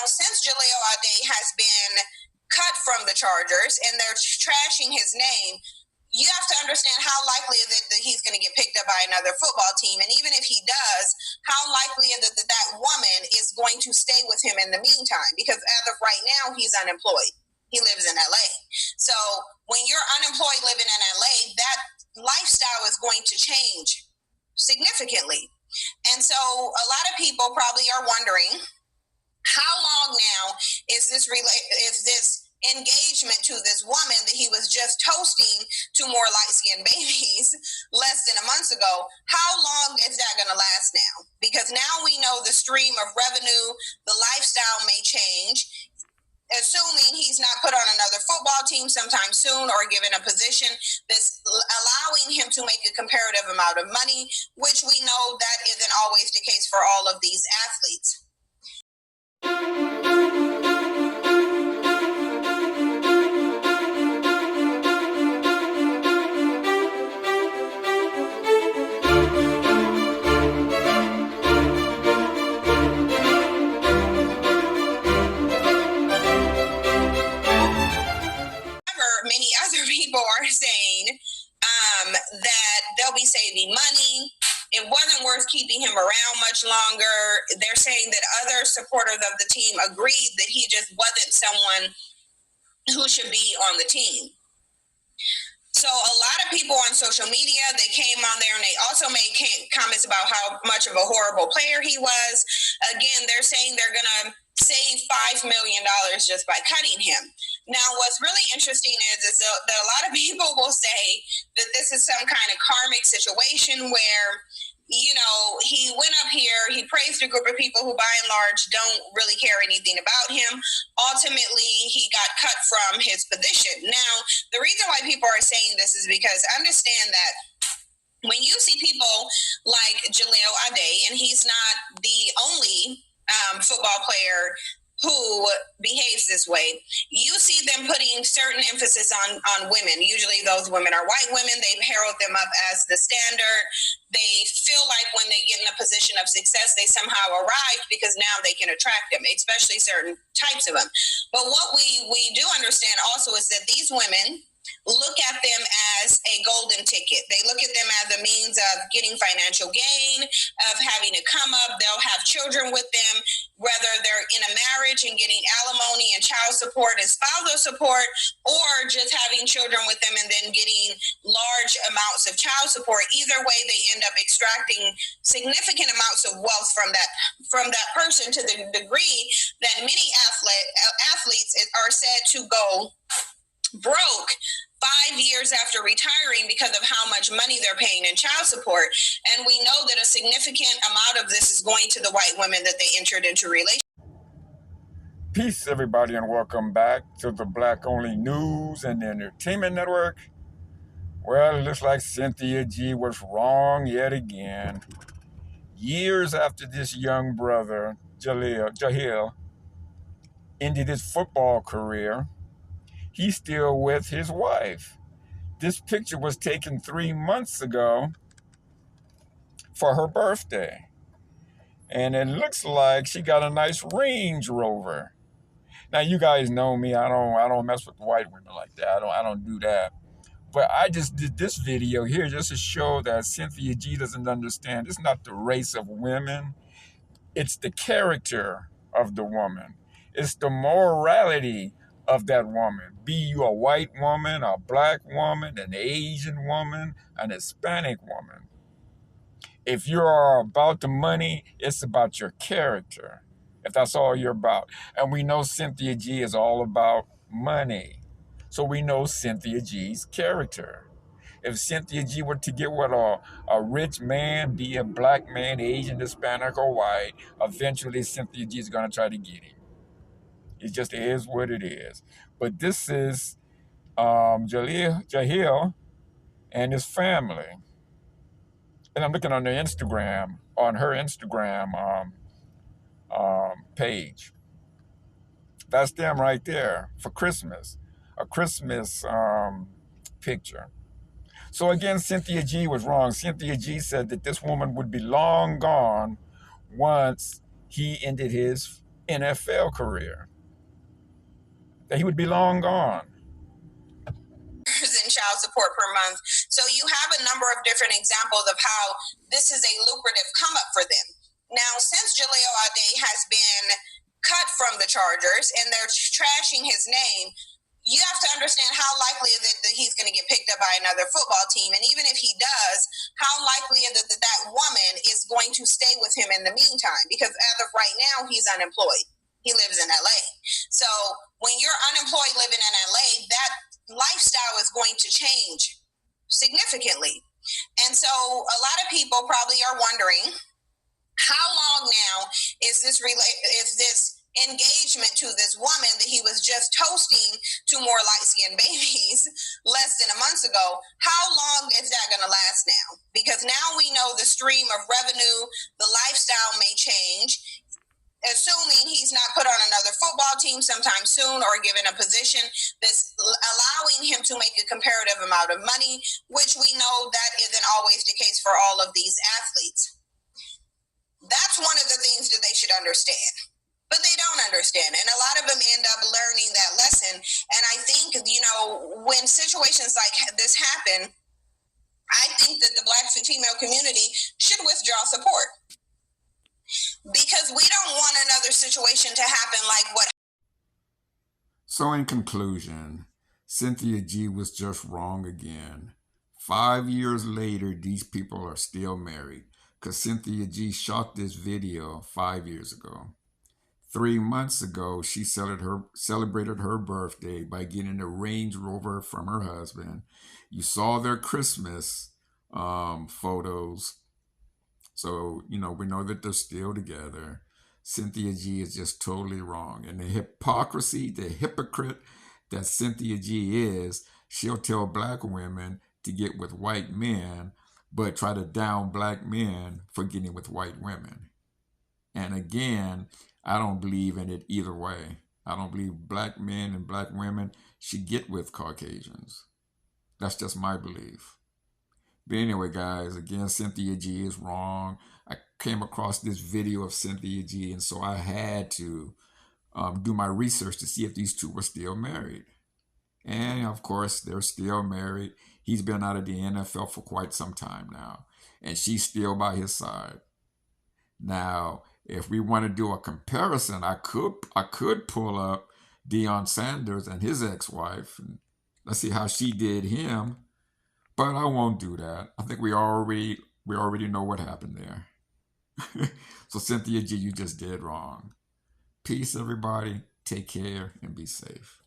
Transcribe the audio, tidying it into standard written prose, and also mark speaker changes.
Speaker 1: since Jaleel Ade has been cut from the Chargers and they're trashing his name, you have to understand how likely is it that he's going to get picked up by another football team. And even if he does, how likely is it that that woman is going to stay with him in the meantime? Because as of right now, he's unemployed. He lives in LA. So when you're unemployed living in LA, that lifestyle is going to change significantly. And so a lot of people probably are wondering, how long now is this engagement to this woman that he was just toasting to more light-skinned babies less than a month ago? How long is that going to last now? Because now we know the stream of revenue, the lifestyle may change, assuming he's not put on another football team sometime soon or given a position that's allowing him to make a comparative amount of money, which we know that isn't always the case for all of these athletes. Many other people are saying that they'll be saving money. It wasn't worth keeping him around much longer. They're saying that other supporters of the team agreed that he just wasn't someone who should be on the team. So a lot of people on social media, they came on there and they also made comments about how much of a horrible player he was. Again, they're saying they're going to save $5 million just by cutting him. Now, what's really interesting is that a lot of people will say that this is some kind of karmic situation where, you know, he went up here, he praised a group of people who by and large don't really care anything about him. Ultimately, he got cut from his position. Now, the reason why people are saying this is because understand that when you see people like Jaleel Ade, and he's not the only football player who behaves this way, you see them putting certain emphasis on women. Usually those women are white women. They herald them up as the standard. They feel like when they get in a position of success, they somehow arrive because now they can attract them, especially certain types of them. But what we do understand also is that these women look at them as a golden ticket. They look at them as a means of getting financial gain, of having a come up. They'll have children with them, whether they're in a marriage and getting alimony and child support and spousal support, or just having children with them and then getting large amounts of child support. Either way, they end up extracting significant amounts of wealth from that person, to the degree that many athletes are said to go broke 5 years after retiring because of how much money they're paying in child support. And we know that a significant amount of this is going to the white women that they entered into relationships.
Speaker 2: Peace, everybody, and welcome back to the Black Only News and Entertainment Network. Well, it looks like Cynthia G was wrong yet again. Years after this young brother, Jaleel, ended his football career, he's still with his wife. This picture was taken 3 months ago for her birthday. And it looks like she got a nice Range Rover. Now, you guys know me. I don't mess with white women like that. I don't do that. But I just did this video here just to show that Cynthia G doesn't understand. It's not the race of women. It's the character of the woman. It's the morality of that woman. Be you a white woman, a black woman, an Asian woman, an Hispanic woman. If you're about the money, it's about your character. If that's all you're about. And we know Cynthia G is all about money. So we know Cynthia G's character. If Cynthia G were to get with a rich man, be a black man, Asian, Hispanic, or white, eventually Cynthia G is going to try to get him. It just is what it is. But this is Jaleel and his family. And I'm looking on their Instagram, on her Instagram page. That's them right there for Christmas. A Christmas picture. So again, Cynthia G was wrong. Cynthia G said that this woman would be long gone once he ended his NFL career, that he would be long gone.
Speaker 1: In child support per month. So you have a number of different examples of how this is a lucrative come up for them. Now, since Jaleel Ade has been cut from the Chargers and they're trashing his name, you have to understand how likely is it that he's going to get picked up by another football team. And even if he does, how likely is it that that woman is going to stay with him in the meantime? Because as of right now, he's unemployed. He lives in LA. So when you're unemployed living in LA, that lifestyle is going to change significantly. And so a lot of people probably are wondering, how long now is this engagement to this woman that he was just toasting to more light-skinned babies less than a month ago? How long is that going to last now? Because now we know the stream of revenue, the lifestyle may change, assuming he's not put on another football team sometime soon or given a position that's allowing him to make a comparative amount of money, which we know that isn't always the case for all of these athletes. That's one of the things that they should understand. But they don't understand. And a lot of them end up learning that lesson. And I think, when situations like this happen, I think that the Black female community should withdraw support. Because we don't want another situation to happen like what.
Speaker 2: So in conclusion, Cynthia G was just wrong again. 5 years later, these people are still married because Cynthia G shot this video 5 years ago. 3 months ago, she celebrated her birthday by getting a Range Rover from her husband. You saw their Christmas photos. So, we know that they're still together. Cynthia G is just totally wrong. And the hypocrisy, the hypocrite that Cynthia G is, she'll tell black women to get with white men, but try to down black men for getting with white women. And again, I don't believe in it either way. I don't believe black men and black women should get with Caucasians. That's just my belief. But anyway, guys, again, Cynthia G is wrong. I came across this video of Cynthia G, and so I had to do my research to see if these two were still married. And, of course, they're still married. He's been out of the NFL for quite some time now, and she's still by his side. Now, if we want to do a comparison, I could pull up Deion Sanders and his ex-wife, and let's see how she did him. But I won't do that. I think we already know what happened there. So Cynthia G, you just did wrong. Peace, everybody. Take care and be safe.